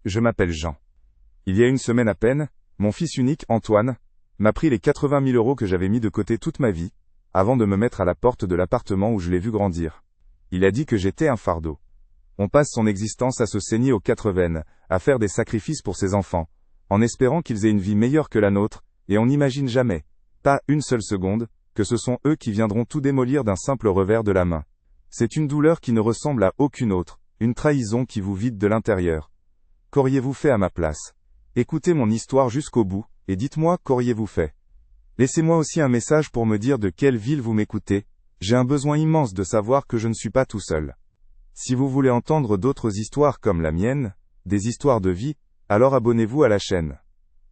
Je m'appelle Jean. Il y a une semaine à peine, mon fils unique, Antoine, m'a pris les 80 000 € que j'avais mis de côté toute ma vie, avant de me mettre à la porte de l'appartement où je l'ai vu grandir. Il a dit que j'étais un fardeau. On passe son existence à se saigner aux quatre veines, à faire des sacrifices pour ses enfants, en espérant qu'ils aient une vie meilleure que la nôtre, et on n'imagine jamais, pas une seule seconde, que ce sont eux qui viendront tout démolir d'un simple revers de la main. C'est une douleur qui ne ressemble à aucune autre, une trahison qui vous vide de l'intérieur. Qu'auriez-vous fait à ma place? Écoutez mon histoire jusqu'au bout, et dites-moi qu'auriez-vous fait. Laissez-moi aussi un message pour me dire de quelle ville vous m'écoutez, j'ai un besoin immense de savoir que je ne suis pas tout seul. Si vous voulez entendre d'autres histoires comme la mienne, des histoires de vie, alors abonnez-vous à la chaîne.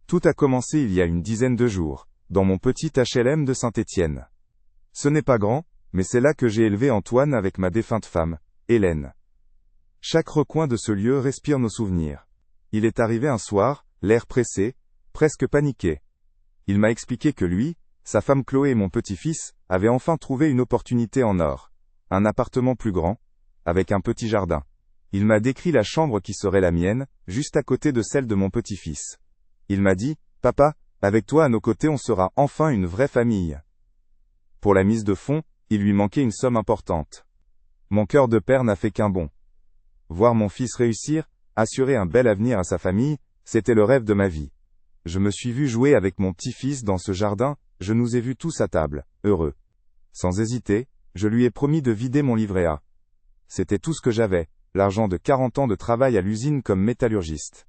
Tout a commencé il y a une dizaine de jours, dans mon petit HLM de Saint-Étienne. Ce n'est pas grand, mais c'est là que j'ai élevé Antoine avec ma défunte femme, Hélène. Chaque recoin de ce lieu respire nos souvenirs. Il est arrivé un soir, l'air pressé, presque paniqué. Il m'a expliqué que lui, sa femme Chloé et mon petit-fils, avaient enfin trouvé une opportunité en or. Un appartement plus grand, avec un petit jardin. Il m'a décrit la chambre qui serait la mienne, juste à côté de celle de mon petit-fils. Il m'a dit, « Papa, avec toi à nos côtés on sera enfin une vraie famille. » Pour la mise de fonds, il lui manquait une somme importante. Mon cœur de père n'a fait qu'un bond. Voir mon fils réussir, assurer un bel avenir à sa famille, c'était le rêve de ma vie. Je me suis vu jouer avec mon petit-fils dans ce jardin, je nous ai vus tous à table, heureux. Sans hésiter, je lui ai promis de vider mon livret A. C'était tout ce que j'avais, l'argent de 40 ans de travail à l'usine comme métallurgiste.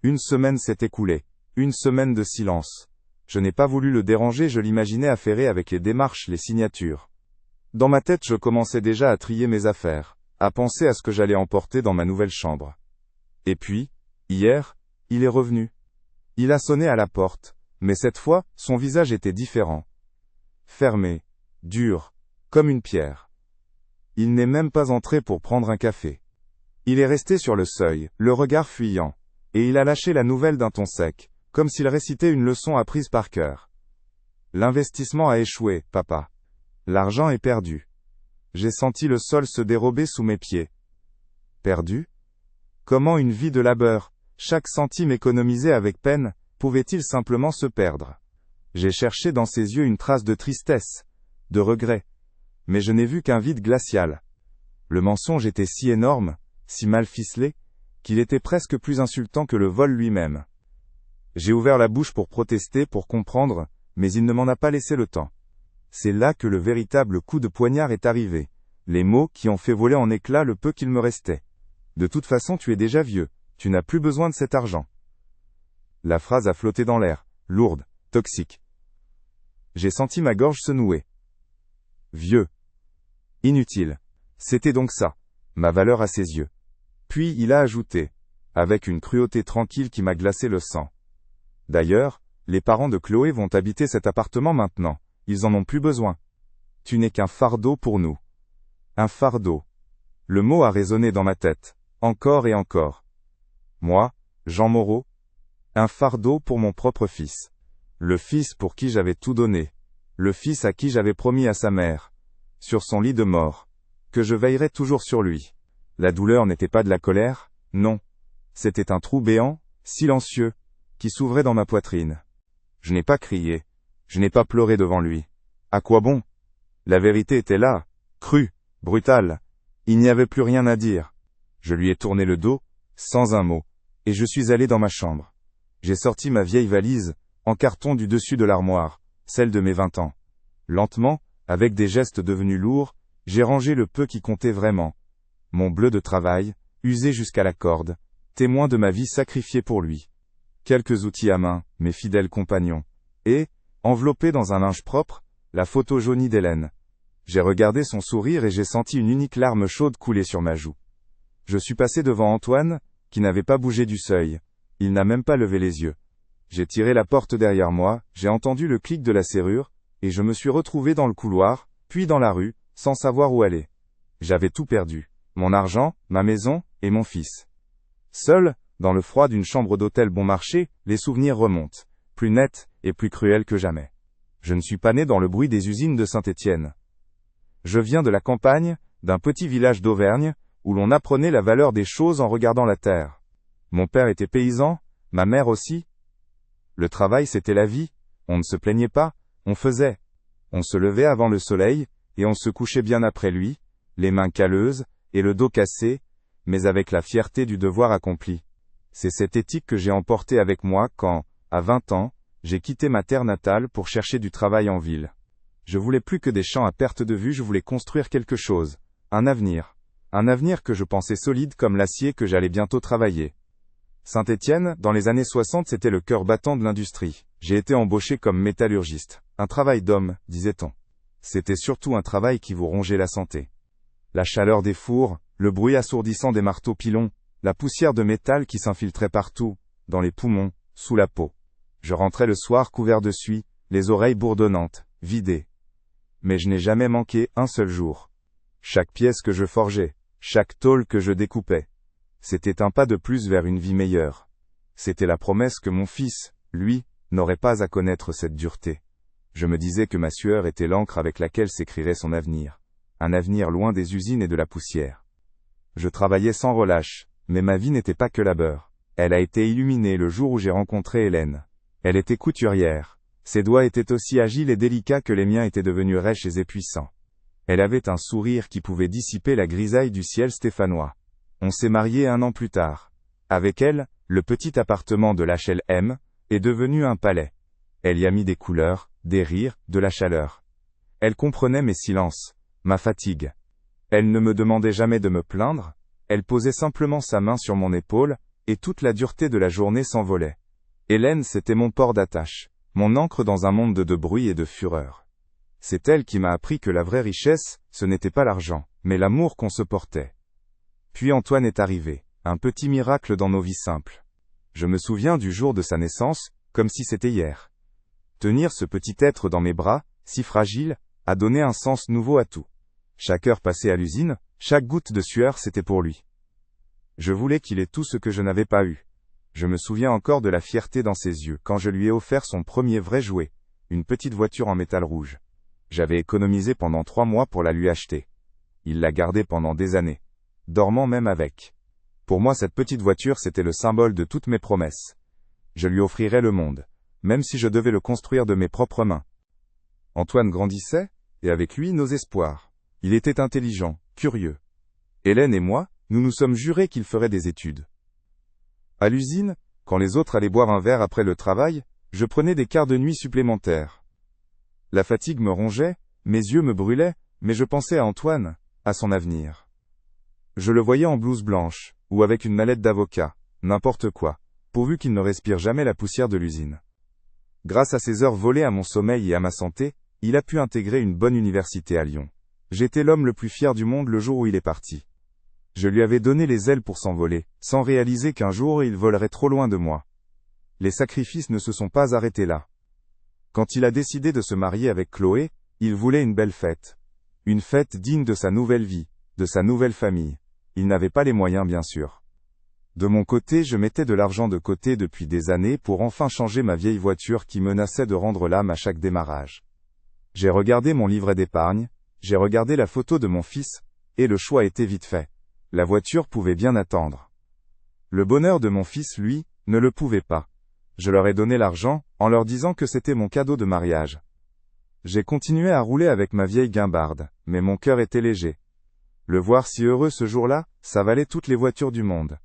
Une semaine s'est écoulée, une semaine de silence. Je n'ai pas voulu le déranger, je l'imaginais affairé avec les démarches, les signatures. Dans ma tête, je commençais déjà à trier mes affaires, à penser à ce que j'allais emporter dans ma nouvelle chambre. Et puis, hier, il est revenu. Il a sonné à la porte, mais cette fois, son visage était différent. Fermé, dur, comme une pierre. Il n'est même pas entré pour prendre un café. Il est resté sur le seuil, le regard fuyant, et il a lâché la nouvelle d'un ton sec, comme s'il récitait une leçon apprise par cœur. L'investissement a échoué, papa. L'argent est perdu. J'ai senti le sol se dérober sous mes pieds. Perdu? Comment une vie de labeur, chaque centime économisé avec peine, pouvait-il simplement se perdre? J'ai cherché dans ses yeux une trace de tristesse, de regret. Mais je n'ai vu qu'un vide glacial. Le mensonge était si énorme, si mal ficelé, qu'il était presque plus insultant que le vol lui-même. J'ai ouvert la bouche pour protester, pour comprendre, mais il ne m'en a pas laissé le temps. C'est là que le véritable coup de poignard est arrivé. Les mots qui ont fait voler en éclats le peu qu'il me restait. De toute façon, tu es déjà vieux, tu n'as plus besoin de cet argent. La phrase a flotté dans l'air, lourde, toxique. J'ai senti ma gorge se nouer. Vieux. Inutile. C'était donc ça, ma valeur à ses yeux. Puis il a ajouté, avec une cruauté tranquille qui m'a glacé le sang. D'ailleurs, les parents de Chloé vont habiter cet appartement maintenant, ils en ont plus besoin. Tu n'es qu'un fardeau pour nous. Un fardeau. Le mot a résonné dans ma tête, encore et encore. Moi, Jean Moreau, un fardeau pour mon propre fils. Le fils pour qui j'avais tout donné. Le fils à qui j'avais promis à sa mère, sur son lit de mort, que je veillerais toujours sur lui. La douleur n'était pas de la colère, non. C'était un trou béant, silencieux, qui s'ouvrait dans ma poitrine. Je n'ai pas crié. Je n'ai pas pleuré devant lui. À quoi bon? La vérité était là, crue, brutale. Il n'y avait plus rien à dire. Je lui ai tourné le dos, sans un mot, et je suis allé dans ma chambre. J'ai sorti ma vieille valise, en carton du dessus de l'armoire, celle de mes 20 ans. Lentement, avec des gestes devenus lourds, j'ai rangé le peu qui comptait vraiment. Mon bleu de travail, usé jusqu'à la corde, témoin de ma vie sacrifiée pour lui. Quelques outils à main, mes fidèles compagnons. Et, enveloppé dans un linge propre, la photo jaunie d'Hélène. J'ai regardé son sourire et j'ai senti une unique larme chaude couler sur ma joue. Je suis passé devant Antoine, qui n'avait pas bougé du seuil. Il n'a même pas levé les yeux. J'ai tiré la porte derrière moi, j'ai entendu le clic de la serrure, et je me suis retrouvé dans le couloir, puis dans la rue, sans savoir où aller. J'avais tout perdu. Mon argent, ma maison, et mon fils. Seul, dans le froid d'une chambre d'hôtel bon marché, les souvenirs remontent, plus nets et plus cruels que jamais. Je ne suis pas né dans le bruit des usines de Saint-Étienne. Je viens de la campagne, d'un petit village d'Auvergne, où l'on apprenait la valeur des choses en regardant la terre. Mon père était paysan, ma mère aussi. Le travail c'était la vie, on ne se plaignait pas, on faisait. On se levait avant le soleil, et on se couchait bien après lui, les mains calleuses, et le dos cassé, mais avec la fierté du devoir accompli. C'est cette éthique que j'ai emportée avec moi quand, à 20 ans, j'ai quitté ma terre natale pour chercher du travail en ville. Je voulais plus que des champs à perte de vue, je voulais construire quelque chose, un avenir. Un avenir que je pensais solide comme l'acier que j'allais bientôt travailler. Saint-Étienne, dans les années 60, c'était le cœur battant de l'industrie. J'ai été embauché comme métallurgiste. Un travail d'homme, disait-on. C'était surtout un travail qui vous rongeait la santé. La chaleur des fours, le bruit assourdissant des marteaux pilons, la poussière de métal qui s'infiltrait partout, dans les poumons, sous la peau. Je rentrais le soir couvert de suie, les oreilles bourdonnantes, vidées. Mais je n'ai jamais manqué un seul jour. Chaque pièce que je forgeais, chaque tôle que je découpais, c'était un pas de plus vers une vie meilleure. C'était la promesse que mon fils, lui, n'aurait pas à connaître cette dureté. Je me disais que ma sueur était l'encre avec laquelle s'écrirait son avenir. Un avenir loin des usines et de la poussière. Je travaillais sans relâche, mais ma vie n'était pas que labeur. Elle a été illuminée le jour où j'ai rencontré Hélène. Elle était couturière. Ses doigts étaient aussi agiles et délicats que les miens étaient devenus rêches et puissants. Elle avait un sourire qui pouvait dissiper la grisaille du ciel stéphanois. On s'est mariés 1 an plus tard. Avec elle, le petit appartement de l'HLM est devenu un palais. Elle y a mis des couleurs, des rires, de la chaleur. Elle comprenait mes silences, ma fatigue. Elle ne me demandait jamais de me plaindre, elle posait simplement sa main sur mon épaule, et toute la dureté de la journée s'envolait. Hélène, c'était mon port d'attache, mon ancre dans un monde de bruit et de fureur. C'est elle qui m'a appris que la vraie richesse, ce n'était pas l'argent, mais l'amour qu'on se portait. Puis Antoine est arrivé, un petit miracle dans nos vies simples. Je me souviens du jour de sa naissance, comme si c'était hier. Tenir ce petit être dans mes bras, si fragile, a donné un sens nouveau à tout. Chaque heure passée à l'usine, chaque goutte de sueur, c'était pour lui. Je voulais qu'il ait tout ce que je n'avais pas eu. Je me souviens encore de la fierté dans ses yeux quand je lui ai offert son premier vrai jouet, une petite voiture en métal rouge. J'avais économisé pendant 3 mois pour la lui acheter. Il l'a gardée pendant des années, dormant même avec. Pour moi, cette petite voiture, c'était le symbole de toutes mes promesses. Je lui offrirais le monde, même si je devais le construire de mes propres mains. Antoine grandissait, et avec lui nos espoirs. Il était intelligent, curieux. Hélène et moi, nous nous sommes jurés qu'il ferait des études. À l'usine, quand les autres allaient boire un verre après le travail, je prenais des quarts de nuit supplémentaires. La fatigue me rongeait, mes yeux me brûlaient, mais je pensais à Antoine, à son avenir. Je le voyais en blouse blanche, ou avec une mallette d'avocat, n'importe quoi, pourvu qu'il ne respire jamais la poussière de l'usine. Grâce à ces heures volées à mon sommeil et à ma santé, il a pu intégrer une bonne université à Lyon. J'étais l'homme le plus fier du monde le jour où il est parti. Je lui avais donné les ailes pour s'envoler, sans réaliser qu'un jour il volerait trop loin de moi. Les sacrifices ne se sont pas arrêtés là. Quand il a décidé de se marier avec Chloé, il voulait une belle fête. Une fête digne de sa nouvelle vie, de sa nouvelle famille. Il n'avait pas les moyens, bien sûr. De mon côté, je mettais de l'argent de côté depuis des années pour enfin changer ma vieille voiture qui menaçait de rendre l'âme à chaque démarrage. J'ai regardé mon livret d'épargne, j'ai regardé la photo de mon fils, et le choix était vite fait. La voiture pouvait bien attendre. Le bonheur de mon fils, lui, ne le pouvait pas. Je leur ai donné l'argent, en leur disant que c'était mon cadeau de mariage. J'ai continué à rouler avec ma vieille guimbarde, mais mon cœur était léger. Le voir si heureux ce jour-là, ça valait toutes les voitures du monde.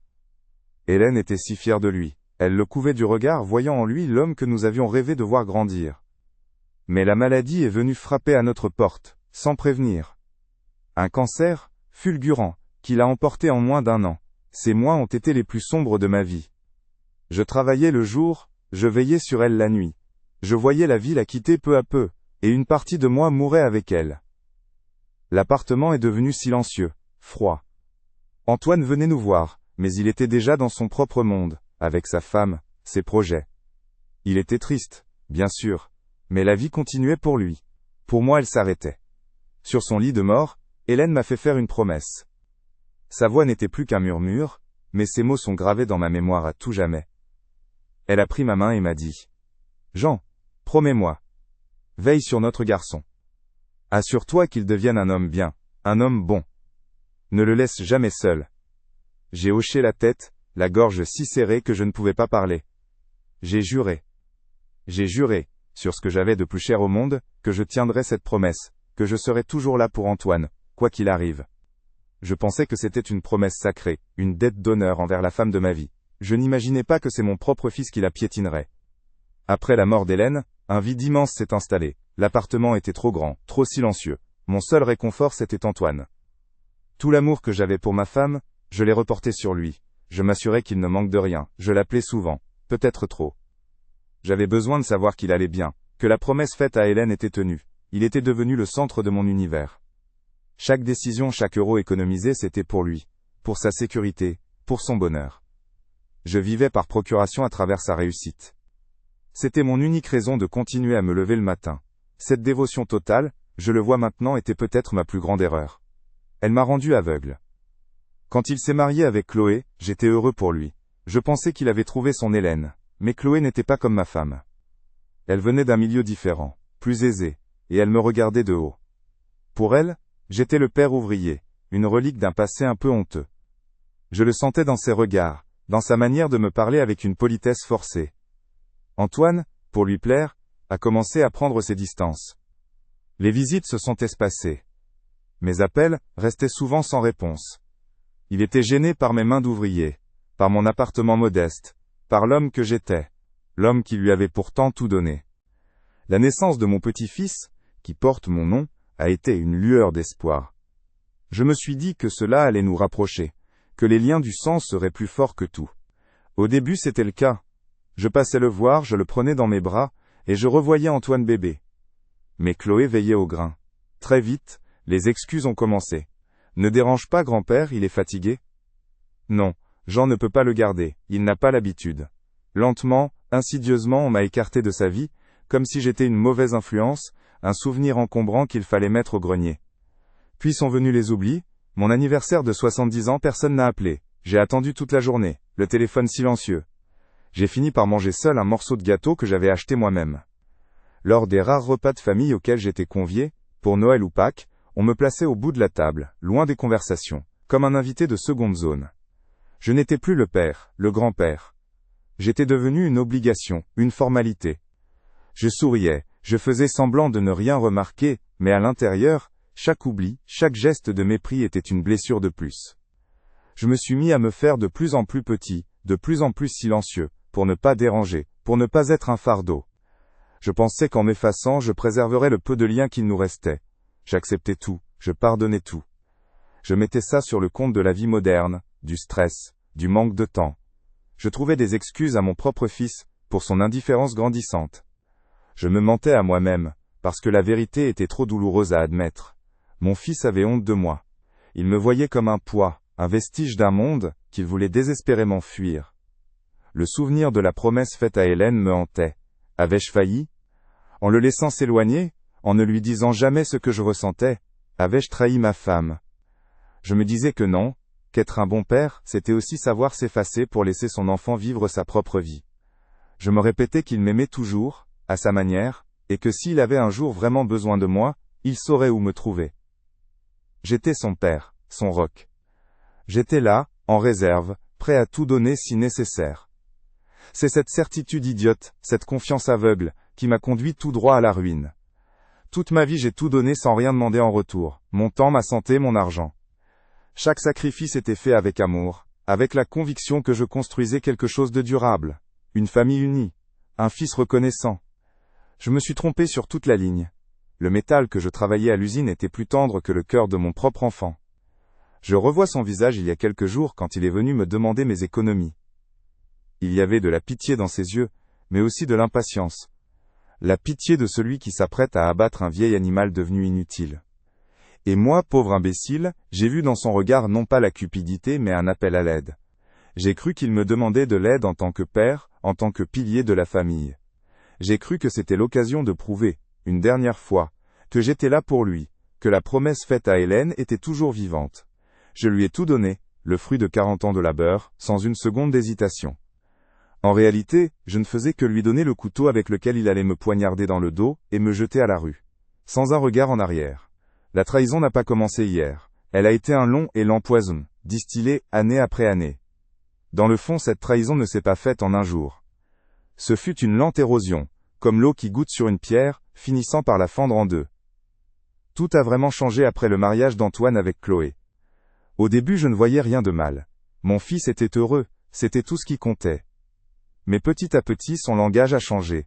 Hélène était si fière de lui. Elle le couvait du regard, voyant en lui l'homme que nous avions rêvé de voir grandir. Mais la maladie est venue frapper à notre porte, sans prévenir. Un cancer, fulgurant, qui l'a emporté en moins d'1 an. Ces mois ont été les plus sombres de ma vie. Je travaillais le jour, je veillais sur elle la nuit. Je voyais la vie la quitter peu à peu, et une partie de moi mourait avec elle. L'appartement est devenu silencieux, froid. Antoine venait nous voir, mais il était déjà dans son propre monde, avec sa femme, ses projets. Il était triste, bien sûr, mais la vie continuait pour lui. Pour moi, elle s'arrêtait. Sur son lit de mort, Hélène m'a fait faire une promesse. Sa voix n'était plus qu'un murmure, mais ses mots sont gravés dans ma mémoire à tout jamais. Elle a pris ma main et m'a dit « Jean, promets-moi. Veille sur notre garçon. Assure-toi qu'il devienne un homme bien, un homme bon. Ne le laisse jamais seul. » J'ai hoché la tête, la gorge si serrée que je ne pouvais pas parler. J'ai juré, sur ce que j'avais de plus cher au monde, que je tiendrais cette promesse, que je serais toujours là pour Antoine, quoi qu'il arrive. Je pensais que c'était une promesse sacrée, une dette d'honneur envers la femme de ma vie. Je n'imaginais pas que c'est mon propre fils qui la piétinerait. Après la mort d'Hélène, un vide immense s'est installé. L'appartement était trop grand, trop silencieux. Mon seul réconfort, c'était Antoine. Tout l'amour que j'avais pour ma femme, je l'ai reporté sur lui. Je m'assurais qu'il ne manque de rien. Je l'appelais souvent, peut-être trop. J'avais besoin de savoir qu'il allait bien, que la promesse faite à Hélène était tenue. Il était devenu le centre de mon univers. Chaque décision, chaque euro économisé, c'était pour lui, pour sa sécurité, pour son bonheur. Je vivais par procuration à travers sa réussite. C'était mon unique raison de continuer à me lever le matin. Cette dévotion totale, je le vois maintenant, était peut-être ma plus grande erreur. Elle m'a rendu aveugle. Quand il s'est marié avec Chloé, j'étais heureux pour lui. Je pensais qu'il avait trouvé son Hélène, mais Chloé n'était pas comme ma femme. Elle venait d'un milieu différent, plus aisé, et elle me regardait de haut. Pour elle, j'étais le père ouvrier, une relique d'un passé un peu honteux. Je le sentais dans ses regards, dans sa manière de me parler avec une politesse forcée. Antoine, pour lui plaire, a commencé à prendre ses distances. Les visites se sont espacées. Mes appels restaient souvent sans réponse. Il était gêné par mes mains d'ouvrier, par mon appartement modeste, par l'homme que j'étais, l'homme qui lui avait pourtant tout donné. La naissance de mon petit-fils, qui porte mon nom, a été une lueur d'espoir. Je me suis dit que cela allait nous rapprocher, que les liens du sang seraient plus forts que tout. Au début, c'était le cas. Je passais le voir, je le prenais dans mes bras, et je revoyais Antoine bébé. Mais Chloé veillait au grain. Très vite, les excuses ont commencé. Ne dérange pas grand-père, il est fatigué. Non, Jean ne peut pas le garder, il n'a pas l'habitude. Lentement, insidieusement, on m'a écarté de sa vie, comme si j'étais une mauvaise influence, un souvenir encombrant qu'il fallait mettre au grenier. Puis sont venus les oublis. Mon anniversaire de 70 ans, personne n'a appelé. J'ai attendu toute la journée, le téléphone silencieux. J'ai fini par manger seul un morceau de gâteau que j'avais acheté moi-même. Lors des rares repas de famille auxquels j'étais convié, pour Noël ou Pâques, on me plaçait au bout de la table, loin des conversations, comme un invité de seconde zone. Je n'étais plus le père, le grand-père. J'étais devenu une obligation, une formalité. Je souriais, je faisais semblant de ne rien remarquer, mais à l'intérieur, chaque oubli, chaque geste de mépris était une blessure de plus. Je me suis mis à me faire de plus en plus petit, de plus en plus silencieux, pour ne pas déranger, pour ne pas être un fardeau. Je pensais qu'en m'effaçant, je préserverais le peu de liens qu'il nous restait. J'acceptais tout, je pardonnais tout. Je mettais ça sur le compte de la vie moderne, du stress, du manque de temps. Je trouvais des excuses à mon propre fils, pour son indifférence grandissante. Je me mentais à moi-même, parce que la vérité était trop douloureuse à admettre. Mon fils avait honte de moi. Il me voyait comme un poids, un vestige d'un monde, qu'il voulait désespérément fuir. Le souvenir de la promesse faite à Hélène me hantait. Avais-je failli? En le laissant s'éloigner, en ne lui disant jamais ce que je ressentais, avais-je trahi ma femme? Je me disais que non, qu'être un bon père, c'était aussi savoir s'effacer pour laisser son enfant vivre sa propre vie. Je me répétais qu'il m'aimait toujours, à sa manière, et que s'il avait un jour vraiment besoin de moi, il saurait où me trouver. J'étais son père, son roc. J'étais là, en réserve, prêt à tout donner si nécessaire. C'est cette certitude idiote, cette confiance aveugle, qui m'a conduit tout droit à la ruine. Toute ma vie j'ai tout donné sans rien demander en retour, mon temps, ma santé, mon argent. Chaque sacrifice était fait avec amour, avec la conviction que je construisais quelque chose de durable, une famille unie, un fils reconnaissant. Je me suis trompé sur toute la ligne. Le métal que je travaillais à l'usine était plus tendre que le cœur de mon propre enfant. Je revois son visage il y a quelques jours quand il est venu me demander mes économies. Il y avait de la pitié dans ses yeux, mais aussi de l'impatience. La pitié de celui qui s'apprête à abattre un vieil animal devenu inutile. Et moi, pauvre imbécile, j'ai vu dans son regard non pas la cupidité mais un appel à l'aide. J'ai cru qu'il me demandait de l'aide en tant que père, en tant que pilier de la famille. J'ai cru que c'était l'occasion de prouver, une dernière fois, que j'étais là pour lui, que la promesse faite à Hélène était toujours vivante. Je lui ai tout donné, le fruit de 40 ans de labeur, sans une seconde d'hésitation. En réalité, je ne faisais que lui donner le couteau avec lequel il allait me poignarder dans le dos, et me jeter à la rue. Sans un regard en arrière. La trahison n'a pas commencé hier. Elle a été un long et lent poison, distillé année après année. Dans le fond, cette trahison ne s'est pas faite en un jour. Ce fut une lente érosion, comme l'eau qui goutte sur une pierre, finissant par la fendre en deux. Tout a vraiment changé après le mariage d'Antoine avec Chloé. Au début, je ne voyais rien de mal. Mon fils était heureux, c'était tout ce qui comptait. Mais petit à petit, son langage a changé.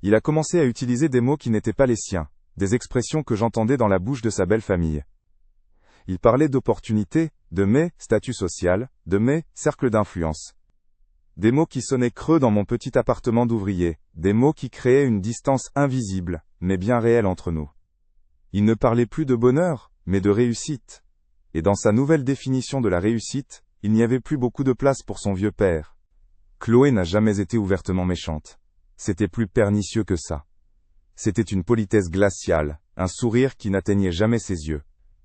Il a commencé à utiliser des mots qui n'étaient pas les siens, des expressions que j'entendais dans la bouche de sa belle famille. Il parlait d'opportunités, de mes statut social, de mes cercles d'influence. Des mots qui sonnaient creux dans mon petit appartement d'ouvrier, des mots qui créaient une distance invisible, mais bien réelle entre nous. Il ne parlait plus de bonheur, mais de réussite. Et dans sa nouvelle définition de la réussite, il n'y avait plus beaucoup de place pour son vieux père. Chloé n'a jamais été ouvertement méchante. C'était plus pernicieux que ça. C'était une politesse glaciale, un sourire qui n'atteignait jamais ses yeux.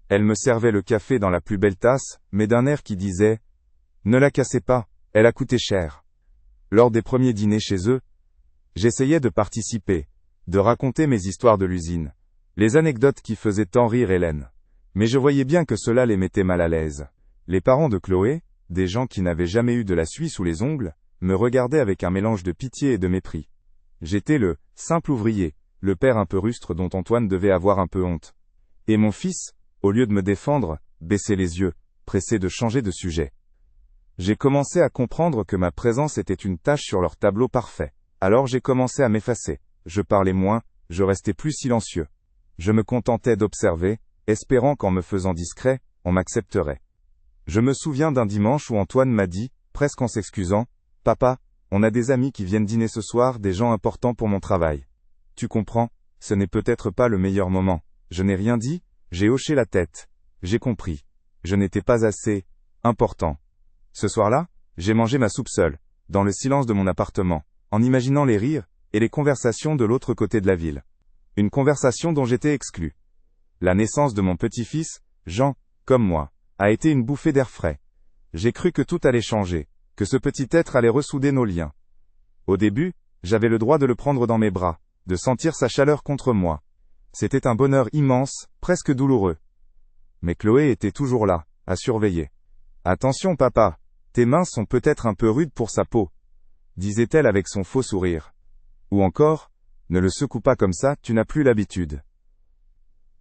Elle me servait le café dans la plus belle tasse, mais d'un air qui disait « Ne la cassez pas, elle a coûté cher ». Lors des premiers dîners chez eux, j'essayais de participer, de raconter mes histoires de l'usine, les anecdotes qui faisaient tant rire Hélène. Mais je voyais bien que cela les mettait mal à l'aise. Les parents de Chloé, des gens qui n'avaient jamais eu de la suie sous les ongles, me regardaient avec un mélange de pitié et de mépris. J'étais le simple ouvrier, le père un peu rustre dont Antoine devait avoir un peu honte. Et mon fils, au lieu de me défendre, baissait les yeux, pressé de changer de sujet. J'ai commencé à comprendre que ma présence était une tache sur leur tableau parfait. Alors j'ai commencé à m'effacer. Je parlais moins, je restais plus silencieux. Je me contentais d'observer, espérant qu'en me faisant discret, on m'accepterait. Je me souviens d'un dimanche où Antoine m'a dit, presque en s'excusant, « Papa, on a des amis qui viennent dîner ce soir, des gens importants pour mon travail. Tu comprends, ce n'est peut-être pas le meilleur moment. » Je n'ai rien dit, j'ai hoché la tête. J'ai compris. Je n'étais pas assez important. Ce soir-là, j'ai mangé ma soupe seule, dans le silence de mon appartement, en imaginant les rires et les conversations de l'autre côté de la ville. Une conversation dont j'étais exclu. La naissance de mon petit-fils, Jean, comme moi, a été une bouffée d'air frais. J'ai cru que tout allait changer, que ce petit être allait ressouder nos liens. Au début, j'avais le droit de le prendre dans mes bras, de sentir sa chaleur contre moi. C'était un bonheur immense, presque douloureux. Mais Chloé était toujours là, à surveiller. « Attention papa, tes mains sont peut-être un peu rudes pour sa peau, » disait-elle avec son faux sourire. Ou encore, « Ne le secoue pas comme ça, tu n'as plus l'habitude. »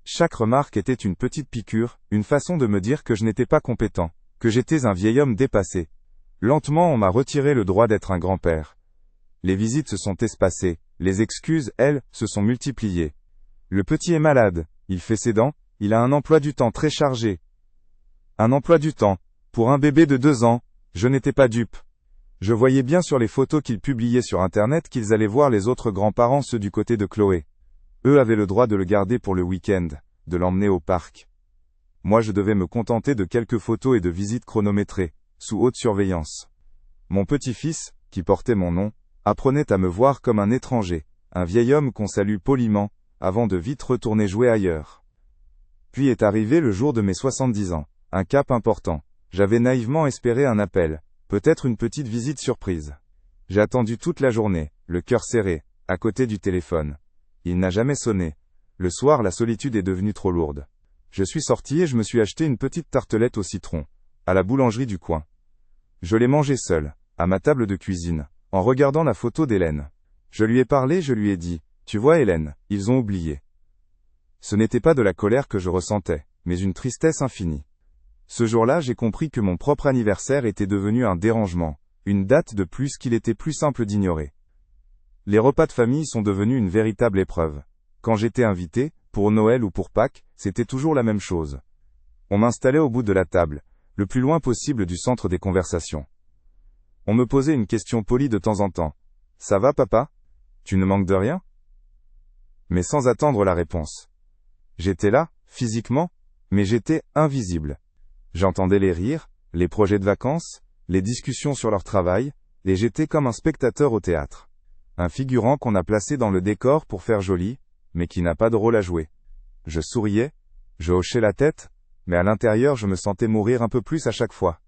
Chaque remarque était une petite piqûre, une façon de me dire que je n'étais pas compétent, que j'étais un vieil homme dépassé. Lentement on m'a retiré le droit d'être un grand-père. Les visites se sont espacées, les excuses, elles, se sont multipliées. Le petit est malade, il fait ses dents, il a un emploi du temps très chargé. Un emploi du temps. Pour un bébé de 2 ans, je n'étais pas dupe. Je voyais bien sur les photos qu'ils publiaient sur Internet qu'ils allaient voir les autres grands-parents, ceux du côté de Chloé. Eux avaient le droit de le garder pour le week-end, de l'emmener au parc. Moi je devais me contenter de quelques photos et de visites chronométrées, sous haute surveillance. Mon petit-fils, qui portait mon nom, apprenait à me voir comme un étranger, un vieil homme qu'on salue poliment, avant de vite retourner jouer ailleurs. Puis est arrivé le jour de mes 70 ans, un cap important. J'avais naïvement espéré un appel, peut-être une petite visite surprise. J'ai attendu toute la journée, le cœur serré, à côté du téléphone. Il n'a jamais sonné. Le soir, la solitude est devenue trop lourde. Je suis sorti et je me suis acheté une petite tartelette au citron, à la boulangerie du coin. Je l'ai mangée seule, à ma table de cuisine, en regardant la photo d'Hélène. Je lui ai parlé, je lui ai dit, « Tu vois Hélène, ils ont oublié. » Ce n'était pas de la colère que je ressentais, mais une tristesse infinie. Ce jour-là, j'ai compris que mon propre anniversaire était devenu un dérangement, une date de plus qu'il était plus simple d'ignorer. Les repas de famille sont devenus une véritable épreuve. Quand j'étais invité, pour Noël ou pour Pâques, c'était toujours la même chose. On m'installait au bout de la table, le plus loin possible du centre des conversations. On me posait une question polie de temps en temps. « Ça va papa ? Tu ne manques de rien ?» Mais sans attendre la réponse. J'étais là, physiquement, mais j'étais invisible. J'entendais les rires, les projets de vacances, les discussions sur leur travail, et j'étais comme un spectateur au théâtre. Un figurant qu'on a placé dans le décor pour faire joli, mais qui n'a pas de rôle à jouer. Je souriais, je hochais la tête, mais à l'intérieur je me sentais mourir un peu plus à chaque fois.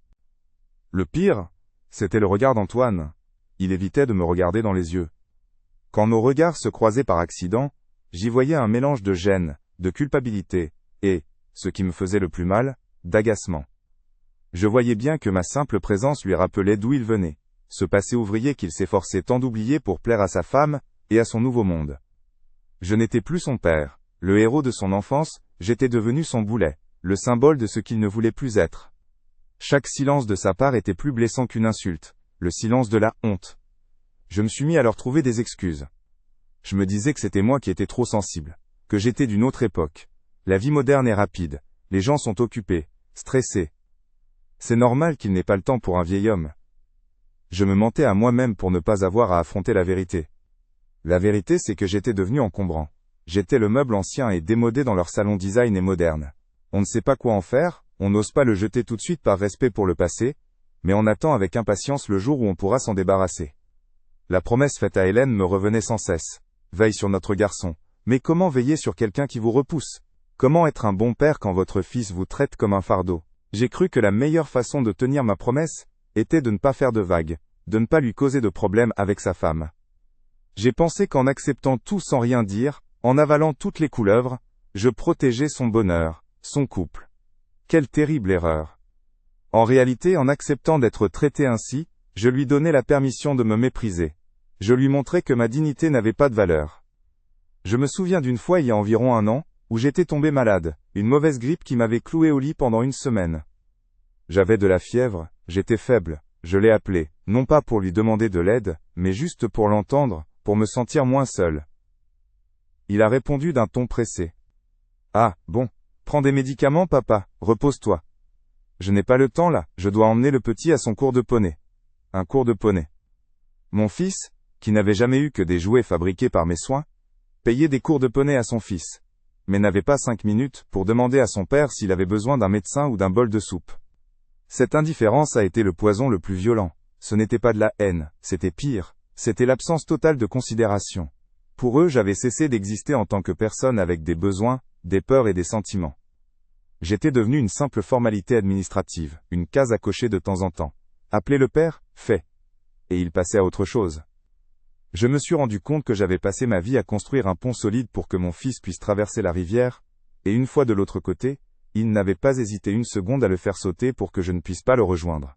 Le pire, c'était le regard d'Antoine. Il évitait de me regarder dans les yeux. Quand nos regards se croisaient par accident, j'y voyais un mélange de gêne, de culpabilité, et, ce qui me faisait le plus mal, d'agacement. Je voyais bien que ma simple présence lui rappelait d'où il venait, ce passé ouvrier qu'il s'efforçait tant d'oublier pour plaire à sa femme, et à son nouveau monde. Je n'étais plus son père, le héros de son enfance, j'étais devenu son boulet, le symbole de ce qu'il ne voulait plus être. Chaque silence de sa part était plus blessant qu'une insulte, le silence de la honte. Je me suis mis à leur trouver des excuses. Je me disais que c'était moi qui étais trop sensible, que j'étais d'une autre époque. La vie moderne est rapide, les gens sont occupés, stressés. C'est normal qu'il n'ait pas le temps pour un vieil homme. Je me mentais à moi-même pour ne pas avoir à affronter la vérité. La vérité, c'est que j'étais devenu encombrant. J'étais le meuble ancien et démodé dans leur salon design et moderne. On ne sait pas quoi en faire, on n'ose pas le jeter tout de suite par respect pour le passé, mais on attend avec impatience le jour où on pourra s'en débarrasser. La promesse faite à Hélène me revenait sans cesse. Veille sur notre garçon. Mais comment veiller sur quelqu'un qui vous repousse? Comment être un bon père quand votre fils vous traite comme un fardeau? J'ai cru que la meilleure façon de tenir ma promesse était de ne pas faire de vagues, de ne pas lui causer de problèmes avec sa femme. J'ai pensé qu'en acceptant tout sans rien dire, en avalant toutes les couleuvres, je protégeais son bonheur, son couple. Quelle terrible erreur. En réalité, en acceptant d'être traité ainsi, je lui donnais la permission de me mépriser. Je lui montrais que ma dignité n'avait pas de valeur. Je me souviens d'une fois il y a environ 1 an, où j'étais tombé malade, une mauvaise grippe qui m'avait cloué au lit pendant 1 semaine. J'avais de la fièvre, j'étais faible, je l'ai appelé, non pas pour lui demander de l'aide, mais juste pour l'entendre, pour me sentir moins seul. Il a répondu d'un ton pressé. « Ah, bon, prends des médicaments papa, repose-toi. Je n'ai pas le temps là, je dois emmener le petit à son cours de poney. » Un cours de poney. Mon fils, qui n'avait jamais eu que des jouets fabriqués par mes soins, payait des cours de poney à son fils, mais n'avait pas 5 minutes pour demander à son père s'il avait besoin d'un médecin ou d'un bol de soupe. Cette indifférence a été le poison le plus violent. Ce n'était pas de la haine, c'était pire, c'était l'absence totale de considération. Pour eux, j'avais cessé d'exister en tant que personne avec des besoins, des peurs et des sentiments. J'étais devenu une simple formalité administrative, une case à cocher de temps en temps. Appeler le père, fait. Et il passait à autre chose. Je me suis rendu compte que j'avais passé ma vie à construire un pont solide pour que mon fils puisse traverser la rivière, et une fois de l'autre côté, il n'avait pas hésité 1 seconde à le faire sauter pour que je ne puisse pas le rejoindre.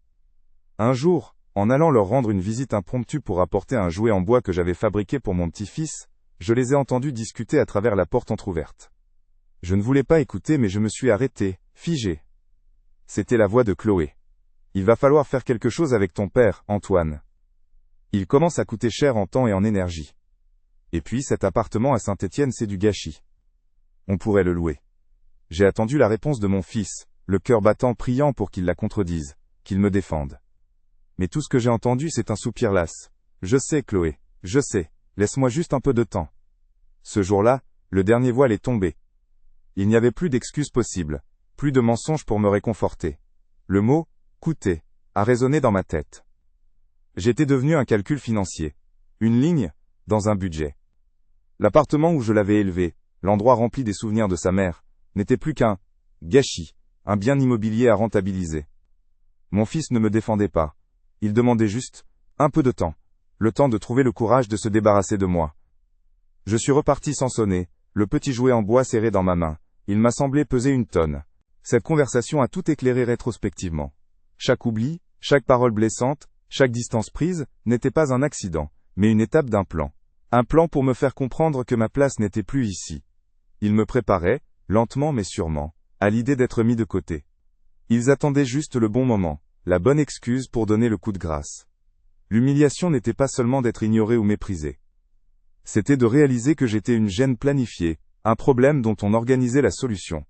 Un jour, en allant leur rendre une visite impromptue pour apporter un jouet en bois que j'avais fabriqué pour mon petit-fils, je les ai entendus discuter à travers la porte entr'ouverte. Je ne voulais pas écouter mais je me suis arrêté, figé. C'était la voix de Chloé. « Il va falloir faire quelque chose avec ton père, Antoine. Il commence à coûter cher en temps et en énergie. Et puis cet appartement à Saint-Étienne c'est du gâchis. On pourrait le louer. » J'ai attendu la réponse de mon fils, le cœur battant priant pour qu'il la contredise, qu'il me défende. Mais tout ce que j'ai entendu c'est un soupir las. « Je sais Chloé, je sais, laisse-moi juste un peu de temps. » Ce jour-là, le dernier voile est tombé. Il n'y avait plus d'excuses possibles, plus de mensonges pour me réconforter. Le mot « coûter » a résonné dans ma tête. J'étais devenu un calcul financier. Une ligne, dans un budget. L'appartement où je l'avais élevé, l'endroit rempli des souvenirs de sa mère, n'était plus qu'un gâchis, un bien immobilier à rentabiliser. Mon fils ne me défendait pas. Il demandait juste un peu de temps, le temps de trouver le courage de se débarrasser de moi. Je suis reparti sans sonner, le petit jouet en bois serré dans ma main. Il m'a semblé peser 1 tonne. Cette conversation a tout éclairé rétrospectivement. Chaque oubli, chaque parole blessante, chaque distance prise, n'était pas un accident, mais une étape d'un plan. Un plan pour me faire comprendre que ma place n'était plus ici. Il me préparait, lentement mais sûrement, à l'idée d'être mis de côté. Ils attendaient juste le bon moment, la bonne excuse pour donner le coup de grâce. L'humiliation n'était pas seulement d'être ignoré ou méprisé. C'était de réaliser que j'étais une gêne planifiée, un problème dont on organisait la solution.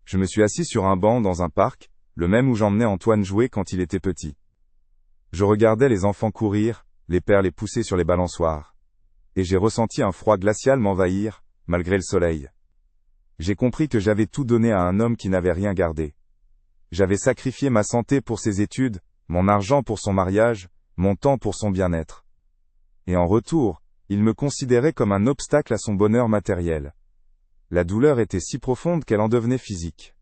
Je me suis assis sur un banc dans un parc, le même où j'emmenais Antoine jouer quand il était petit. Je regardais les enfants courir, les pères les pousser sur les balançoires. Et j'ai ressenti un froid glacial m'envahir, malgré le soleil. J'ai compris que j'avais tout donné à un homme qui n'avait rien gardé. J'avais sacrifié ma santé pour ses études, mon argent pour son mariage, mon temps pour son bien-être. Et en retour, il me considérait comme un obstacle à son bonheur matériel. La douleur était si profonde qu'elle en devenait physique.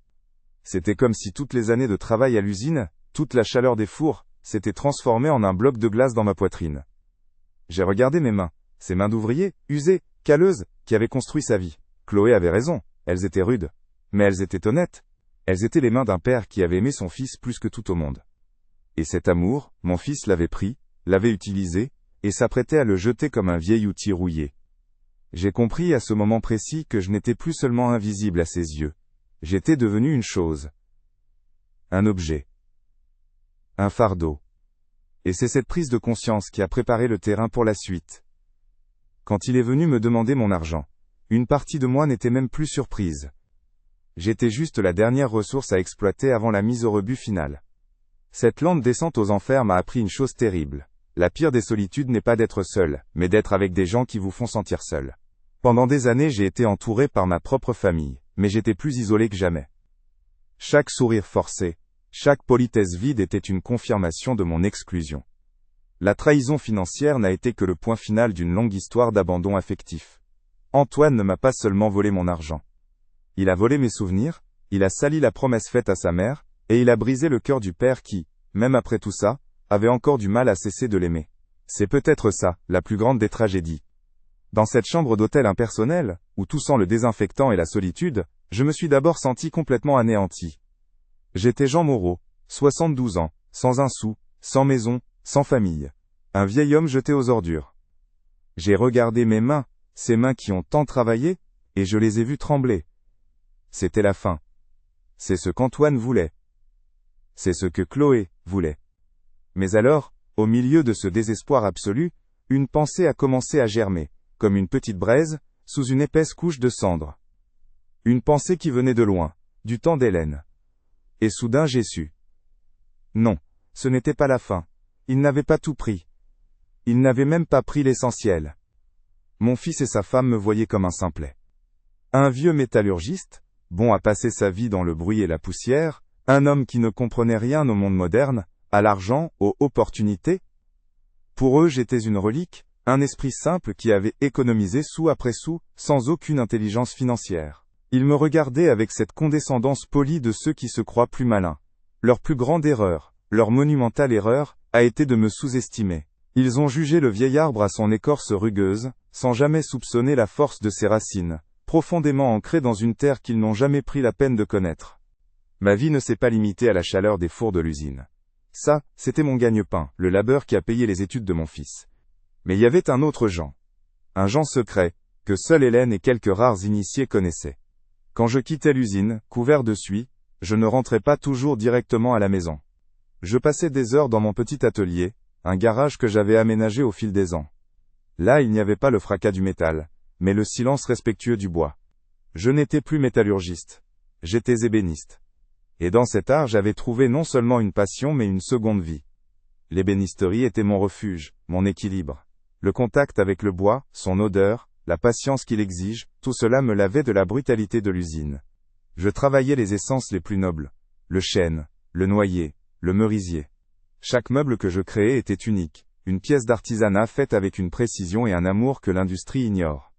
C'était comme si toutes les années de travail à l'usine, toute la chaleur des fours, s'étaient transformées en un bloc de glace dans ma poitrine. J'ai regardé mes mains, ces mains d'ouvrier, usées, calleuses, qui avaient construit sa vie. Chloé avait raison, elles étaient rudes. Mais elles étaient honnêtes. Elles étaient les mains d'un père qui avait aimé son fils plus que tout au monde. Et cet amour, mon fils l'avait pris, l'avait utilisé, et s'apprêtait à le jeter comme un vieil outil rouillé. J'ai compris à ce moment précis que je n'étais plus seulement invisible à ses yeux. J'étais devenu une chose. Un objet. Un fardeau. Et c'est cette prise de conscience qui a préparé le terrain pour la suite. Quand il est venu me demander mon argent, une partie de moi n'était même plus surprise. J'étais juste la dernière ressource à exploiter avant la mise au rebut finale. Cette lente descente aux enfers m'a appris une chose terrible. La pire des solitudes n'est pas d'être seul, mais d'être avec des gens qui vous font sentir seul. Pendant des années j'ai été entouré par ma propre famille, mais j'étais plus isolé que jamais. Chaque sourire forcé, chaque politesse vide était une confirmation de mon exclusion. La trahison financière n'a été que le point final d'une longue histoire d'abandon affectif. Antoine ne m'a pas seulement volé mon argent. Il a volé mes souvenirs, il a sali la promesse faite à sa mère, et il a brisé le cœur du père qui, même après tout ça, avait encore du mal à cesser de l'aimer. C'est peut-être ça, la plus grande des tragédies. Dans cette chambre d'hôtel impersonnelle, où tout sent le désinfectant et la solitude, je me suis d'abord senti complètement anéanti. J'étais Jean Moreau, 72 ans, sans un sou, sans maison, sans famille. Un vieil homme jeté aux ordures. J'ai regardé mes mains, ces mains qui ont tant travaillé, et je les ai vues trembler. C'était la fin. C'est ce qu'Antoine voulait. C'est ce que Chloé voulait. Mais alors, au milieu de ce désespoir absolu, une pensée a commencé à germer, comme une petite braise, sous une épaisse couche de cendres. Une pensée qui venait de loin, du temps d'Hélène. Et soudain j'ai su. Non, ce n'était pas la fin. Il n'avait pas tout pris. Il n'avait même pas pris l'essentiel. Mon fils et sa femme me voyaient comme un simplet. Un vieux métallurgiste, bon à passer sa vie dans le bruit et la poussière, un homme qui ne comprenait rien au monde moderne, à l'argent, aux opportunités. Pour eux j'étais une relique, un esprit simple qui avait économisé sou après sou, sans aucune intelligence financière. Ils me regardaient avec cette condescendance polie de ceux qui se croient plus malins. Leur plus grande erreur, leur monumentale erreur, a été de me sous-estimer. Ils ont jugé le vieil arbre à son écorce rugueuse, sans jamais soupçonner la force de ses racines, profondément ancrées dans une terre qu'ils n'ont jamais pris la peine de connaître. Ma vie ne s'est pas limitée à la chaleur des fours de l'usine. Ça, c'était mon gagne-pain, le labeur qui a payé les études de mon fils. Mais il y avait un autre Jean. Un Jean secret, que seule Hélène et quelques rares initiés connaissaient. Quand je quittais l'usine, couvert de suie, je ne rentrais pas toujours directement à la maison. Je passais des heures dans mon petit atelier, un garage que j'avais aménagé au fil des ans. Là il n'y avait pas le fracas du métal, mais le silence respectueux du bois. Je n'étais plus métallurgiste. J'étais ébéniste. Et dans cet art j'avais trouvé non seulement une passion mais une seconde vie. L'ébénisterie était mon refuge, mon équilibre. Le contact avec le bois, son odeur, la patience qu'il exige, tout cela me lavait de la brutalité de l'usine. Je travaillais les essences les plus nobles. Le chêne, le noyer, le merisier. Chaque meuble que je créais était unique, une pièce d'artisanat faite avec une précision et un amour que l'industrie ignore.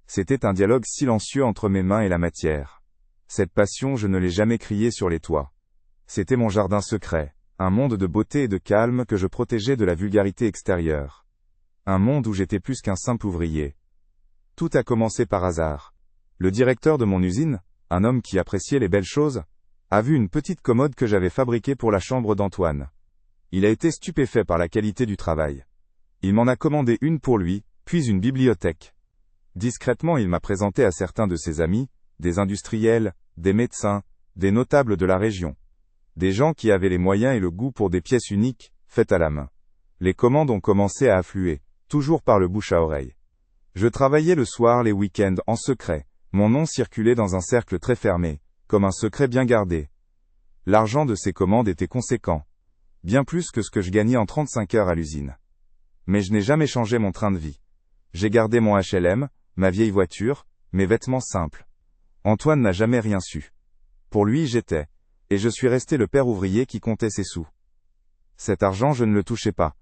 C'était un dialogue silencieux entre mes mains et la matière. Cette passion je ne l'ai jamais criée sur les toits. C'était mon jardin secret, un monde de beauté et de calme que je protégeais de la vulgarité extérieure. Un monde où j'étais plus qu'un simple ouvrier. Tout a commencé par hasard. Le directeur de mon usine, un homme qui appréciait les belles choses, a vu une petite commode que j'avais fabriquée pour la chambre d'Antoine. Il a été stupéfait par la qualité du travail. Il m'en a commandé une pour lui, puis une bibliothèque. Discrètement il m'a présenté à certains de ses amis, des industriels, des médecins, des notables de la région. Des gens qui avaient les moyens et le goût pour des pièces uniques, faites à la main. Les commandes ont commencé à affluer, toujours par le bouche à oreille. Je travaillais le soir, les week-ends, en secret. Mon nom circulait dans un cercle très fermé, comme un secret bien gardé. L'argent de ces commandes était conséquent. Bien plus que ce que je gagnais en 35 heures à l'usine. Mais je n'ai jamais changé mon train de vie. J'ai gardé mon HLM, ma vieille voiture, mes vêtements simples. Antoine n'a jamais rien su. Pour lui j'étais, et je suis resté le père ouvrier qui comptait ses sous. Cet argent je ne le touchais pas.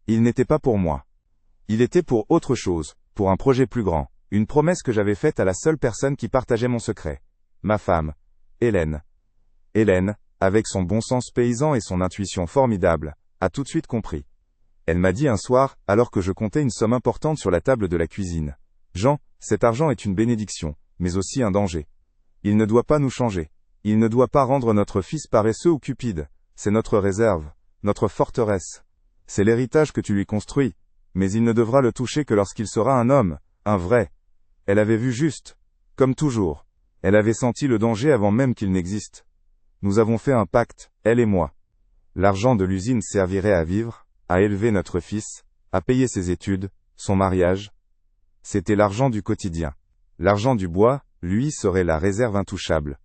Il n'était pas pour moi. Il était pour autre chose, pour un projet plus grand, une promesse que j'avais faite à la seule personne qui partageait mon secret. Ma femme, Hélène. Hélène, avec son bon sens paysan et son intuition formidable, a tout de suite compris. Elle m'a dit un soir, alors que je comptais une somme importante sur la table de la cuisine. Jean, cet argent est une bénédiction, mais aussi un danger. Il ne doit pas nous changer. Il ne doit pas rendre notre fils paresseux ou cupide. C'est notre réserve, notre forteresse. C'est l'héritage que tu lui construis, mais il ne devra le toucher que lorsqu'il sera un homme, un vrai. Elle avait vu juste. Comme toujours. Elle avait senti le danger avant même qu'il n'existe. Nous avons fait un pacte, elle et moi. L'argent de l'usine servirait à vivre, à élever notre fils, à payer ses études, son mariage. C'était l'argent du quotidien. L'argent du bois, lui, serait la réserve intouchable.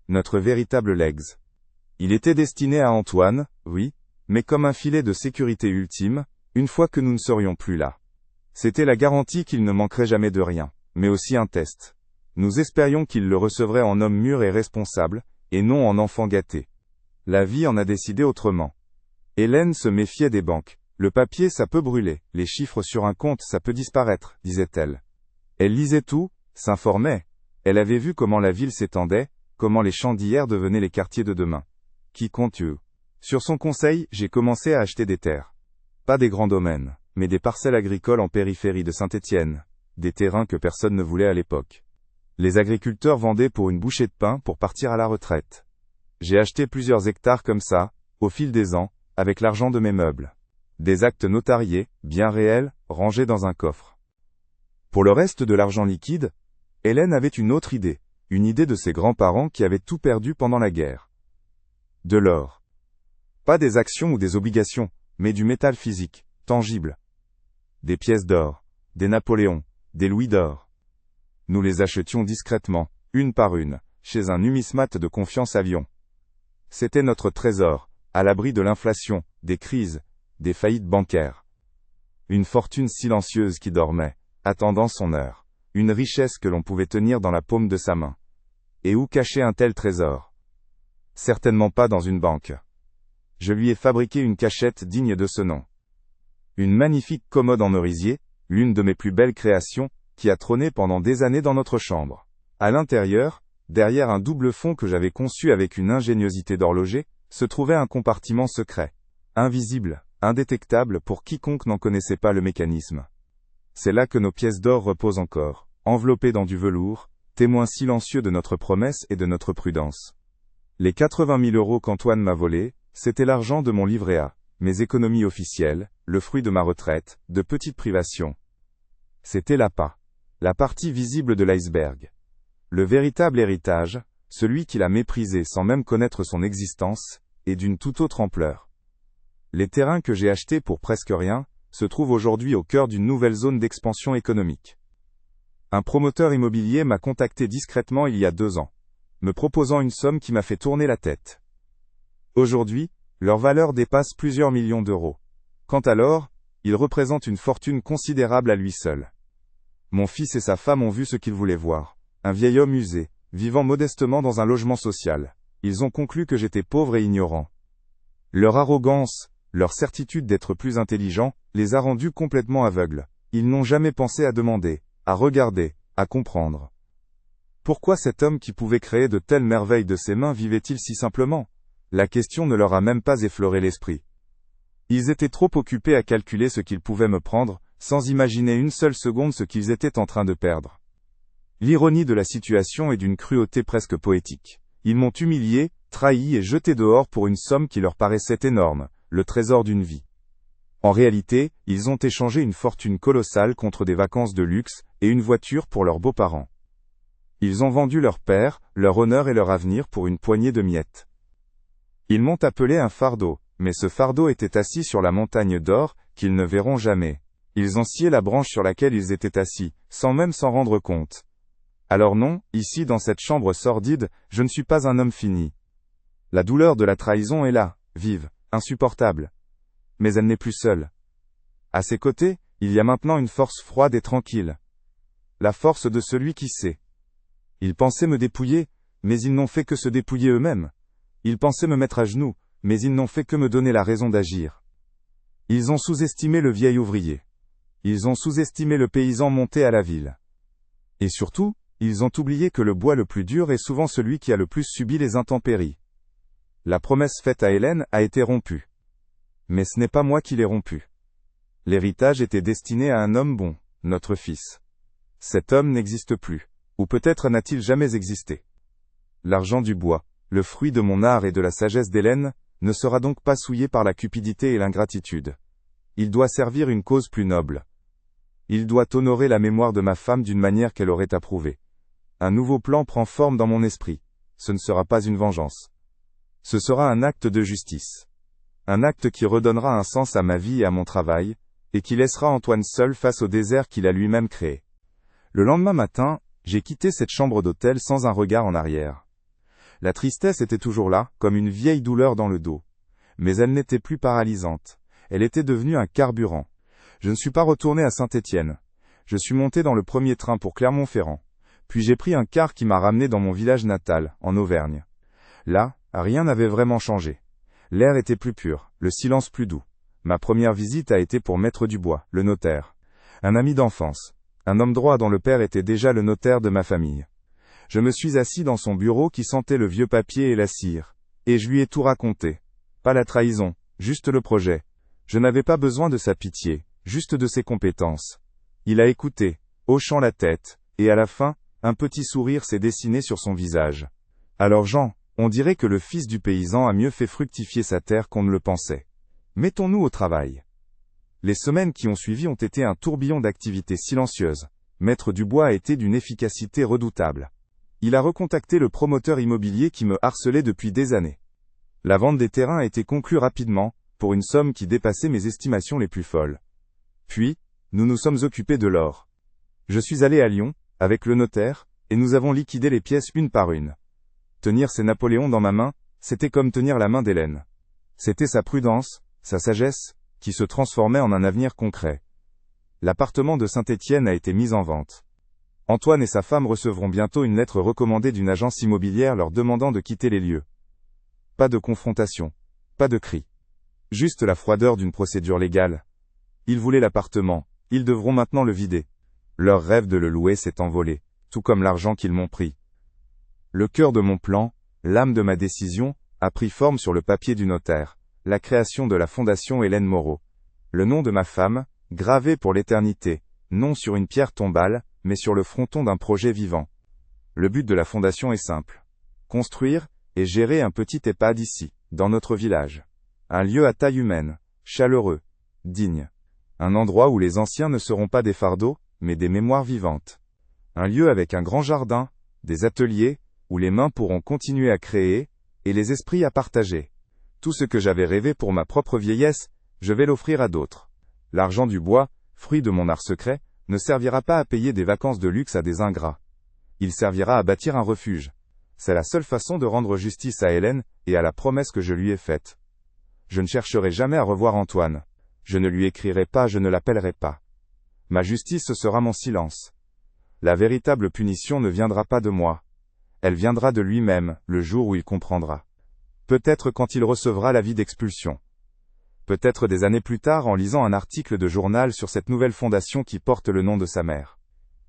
Notre véritable legs. Il était destiné à Antoine, oui, mais comme un filet de sécurité ultime, une fois que nous ne serions plus là. C'était la garantie qu'il ne manquerait jamais de rien, mais aussi un test. Nous espérions qu'il le recevrait en homme mûr et responsable, et non en enfant gâté. La vie en a décidé autrement. Hélène se méfiait des banques. Le papier, ça peut brûler, les chiffres sur un compte, ça peut disparaître, disait-elle. Elle lisait tout, s'informait. Elle avait vu comment la ville s'étendait, comment les champs d'hier devenaient les quartiers de demain. Qui compte-tu ? Sur son conseil, j'ai commencé à acheter des terres. Pas des grands domaines, mais des parcelles agricoles en périphérie de Saint-Étienne. Des terrains que personne ne voulait à l'époque. Les agriculteurs vendaient pour une bouchée de pain pour partir à la retraite. J'ai acheté plusieurs hectares comme ça, au fil des ans, avec l'argent de mes meubles. Des actes notariés, bien réels, rangés dans un coffre. Pour le reste de l'argent liquide, Hélène avait une autre idée, une idée de ses grands-parents qui avaient tout perdu pendant la guerre. De l'or. Pas des actions ou des obligations, mais du métal physique, tangible. Des pièces d'or, des Napoléons, des louis d'or. Nous les achetions discrètement, une par une, chez un numismate de confiance à Lyon. C'était notre trésor, à l'abri de l'inflation, des crises, des faillites bancaires. Une fortune silencieuse qui dormait, attendant son heure. Une richesse que l'on pouvait tenir dans la paume de sa main. Et où cacher un tel trésor ? Certainement pas dans une banque. Je lui ai fabriqué une cachette digne de ce nom. Une magnifique commode en merisier, l'une de mes plus belles créations, qui a trôné pendant des années dans notre chambre. À l'intérieur, derrière un double fond que j'avais conçu avec une ingéniosité d'horloger, se trouvait un compartiment secret. Invisible, indétectable pour quiconque n'en connaissait pas le mécanisme. C'est là que nos pièces d'or reposent encore, enveloppées dans du velours, témoins silencieux de notre promesse et de notre prudence. Les 80 000 € qu'Antoine m'a volés, c'était l'argent de mon livret A, mes économies officielles, le fruit de ma retraite, de petites privations. C'était l'appât. La partie visible de l'iceberg. Le véritable héritage, celui qu'il a méprisé sans même connaître son existence, est d'une toute autre ampleur. Les terrains que j'ai achetés pour presque rien, se trouvent aujourd'hui au cœur d'une nouvelle zone d'expansion économique. Un promoteur immobilier m'a contacté discrètement il y a 2 ans, me proposant une somme qui m'a fait tourner la tête. Aujourd'hui, leur valeur dépasse plusieurs millions d'euros. Quant à l'or, il représente une fortune considérable à lui seul. Mon fils et sa femme ont vu ce qu'ils voulaient voir. Un vieil homme usé, vivant modestement dans un logement social. Ils ont conclu que j'étais pauvre et ignorant. Leur arrogance, leur certitude d'être plus intelligents, les a rendus complètement aveugles. Ils n'ont jamais pensé à demander, à regarder, à comprendre. Pourquoi cet homme qui pouvait créer de telles merveilles de ses mains vivait-il si simplement ? La question ne leur a même pas effleuré l'esprit. Ils étaient trop occupés à calculer ce qu'ils pouvaient me prendre, sans imaginer une seule seconde ce qu'ils étaient en train de perdre. L'ironie de la situation est d'une cruauté presque poétique. Ils m'ont humilié, trahi et jeté dehors pour une somme qui leur paraissait énorme, le trésor d'une vie. En réalité, ils ont échangé une fortune colossale contre des vacances de luxe et une voiture pour leurs beaux-parents. Ils ont vendu leur père, leur honneur et leur avenir pour une poignée de miettes. Ils m'ont appelé un fardeau, mais ce fardeau était assis sur la montagne d'or, qu'ils ne verront jamais. Ils ont scié la branche sur laquelle ils étaient assis, sans même s'en rendre compte. Alors non, ici dans cette chambre sordide, je ne suis pas un homme fini. La douleur de la trahison est là, vive, insupportable. Mais elle n'est plus seule. À ses côtés, il y a maintenant une force froide et tranquille. La force de celui qui sait. Ils pensaient me dépouiller, mais ils n'ont fait que se dépouiller eux-mêmes. Ils pensaient me mettre à genoux, mais ils n'ont fait que me donner la raison d'agir. Ils ont sous-estimé le vieil ouvrier. Ils ont sous-estimé le paysan monté à la ville. Et surtout, ils ont oublié que le bois le plus dur est souvent celui qui a le plus subi les intempéries. La promesse faite à Hélène a été rompue. Mais ce n'est pas moi qui l'ai rompue. L'héritage était destiné à un homme bon, notre fils. Cet homme n'existe plus. Ou peut-être n'a-t-il jamais existé. L'argent du bois, le fruit de mon art et de la sagesse d'Hélène, ne sera donc pas souillé par la cupidité et l'ingratitude. Il doit servir une cause plus noble. Il doit honorer la mémoire de ma femme d'une manière qu'elle aurait approuvée. Un nouveau plan prend forme dans mon esprit. Ce ne sera pas une vengeance. Ce sera un acte de justice. Un acte qui redonnera un sens à ma vie et à mon travail, et qui laissera Antoine seul face au désert qu'il a lui-même créé. Le lendemain matin, j'ai quitté cette chambre d'hôtel sans un regard en arrière. La tristesse était toujours là, comme une vieille douleur dans le dos. Mais elle n'était plus paralysante. Elle était devenue un carburant. Je ne suis pas retourné à Saint-Étienne. Je suis monté dans le premier train pour Clermont-Ferrand. Puis j'ai pris un car qui m'a ramené dans mon village natal, en Auvergne. Là, rien n'avait vraiment changé. L'air était plus pur, le silence plus doux. Ma première visite a été pour Maître Dubois, le notaire. Un ami d'enfance. Un homme droit dont le père était déjà le notaire de ma famille. Je me suis assis dans son bureau qui sentait le vieux papier et la cire. Et je lui ai tout raconté. Pas la trahison, juste le projet. Je n'avais pas besoin de sa pitié, juste de ses compétences. Il a écouté, hochant la tête, et à la fin, un petit sourire s'est dessiné sur son visage. Alors Jean, on dirait que le fils du paysan a mieux fait fructifier sa terre qu'on ne le pensait. Mettons-nous au travail. Les semaines qui ont suivi ont été un tourbillon d'activités silencieuses. Maître Dubois a été d'une efficacité redoutable. Il a recontacté le promoteur immobilier qui me harcelait depuis des années. La vente des terrains a été conclue rapidement, pour une somme qui dépassait mes estimations les plus folles. Puis, nous nous sommes occupés de l'or. Je suis allé à Lyon, avec le notaire, et nous avons liquidé les pièces une par une. Tenir ces Napoléons dans ma main, c'était comme tenir la main d'Hélène. C'était sa prudence, sa sagesse, qui se transformait en un avenir concret. L'appartement de Saint-Étienne a été mis en vente. Antoine et sa femme recevront bientôt une lettre recommandée d'une agence immobilière leur demandant de quitter les lieux. Pas de confrontation, pas de cris. Juste la froideur d'une procédure légale. Ils voulaient l'appartement, ils devront maintenant le vider. Leur rêve de le louer s'est envolé, tout comme l'argent qu'ils m'ont pris. Le cœur de mon plan, l'âme de ma décision, a pris forme sur le papier du notaire, la création de la Fondation Hélène Moreau. Le nom de ma femme, gravé pour l'éternité, non sur une pierre tombale, mais sur le fronton d'un projet vivant. Le but de la Fondation est simple. Construire et gérer un petit EHPAD ici, dans notre village. Un lieu à taille humaine, chaleureux, digne. Un endroit où les anciens ne seront pas des fardeaux, mais des mémoires vivantes. Un lieu avec un grand jardin, des ateliers, où les mains pourront continuer à créer, et les esprits à partager. Tout ce que j'avais rêvé pour ma propre vieillesse, je vais l'offrir à d'autres. L'argent du bois, fruit de mon art secret, ne servira pas à payer des vacances de luxe à des ingrats. Il servira à bâtir un refuge. C'est la seule façon de rendre justice à Hélène, et à la promesse que je lui ai faite. Je ne chercherai jamais à revoir Antoine. Je ne lui écrirai pas, je ne l'appellerai pas. Ma justice sera mon silence. La véritable punition ne viendra pas de moi. Elle viendra de lui-même, le jour où il comprendra. Peut-être quand il recevra l'avis d'expulsion. Peut-être des années plus tard en lisant un article de journal sur cette nouvelle fondation qui porte le nom de sa mère.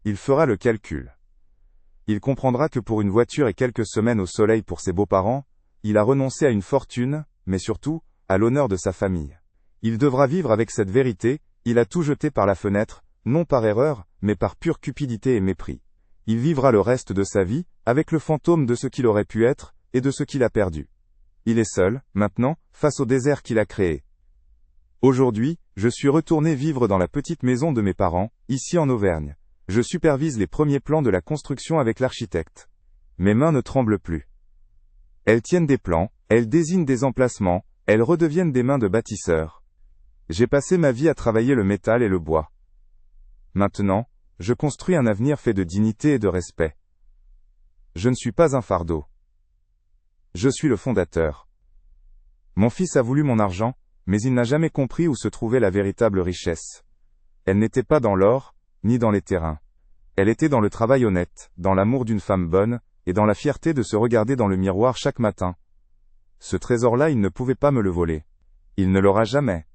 Il fera le calcul. Il comprendra que pour une voiture et quelques semaines au soleil pour ses beaux-parents, il a renoncé à une fortune, mais surtout, à l'honneur de sa famille. Il devra vivre avec cette vérité, il a tout jeté par la fenêtre, non par erreur, mais par pure cupidité et mépris. Il vivra le reste de sa vie, avec le fantôme de ce qu'il aurait pu être, et de ce qu'il a perdu. Il est seul, maintenant, face au désert qu'il a créé. Aujourd'hui, je suis retourné vivre dans la petite maison de mes parents, ici en Auvergne. Je supervise les premiers plans de la construction avec l'architecte. Mes mains ne tremblent plus. Elles tiennent des plans, elles désignent des emplacements, elles redeviennent des mains de bâtisseur. J'ai passé ma vie à travailler le métal et le bois. Maintenant, je construis un avenir fait de dignité et de respect. Je ne suis pas un fardeau. Je suis le fondateur. Mon fils a voulu mon argent, mais il n'a jamais compris où se trouvait la véritable richesse. Elle n'était pas dans l'or, ni dans les terrains. Elle était dans le travail honnête, dans l'amour d'une femme bonne, et dans la fierté de se regarder dans le miroir chaque matin. Ce trésor-là, il ne pouvait pas me le voler. Il ne l'aura jamais.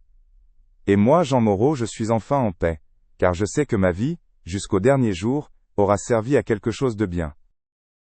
Et moi, Jean Moreau, je suis enfin en paix, car je sais que ma vie, jusqu'au dernier jour, aura servi à quelque chose de bien.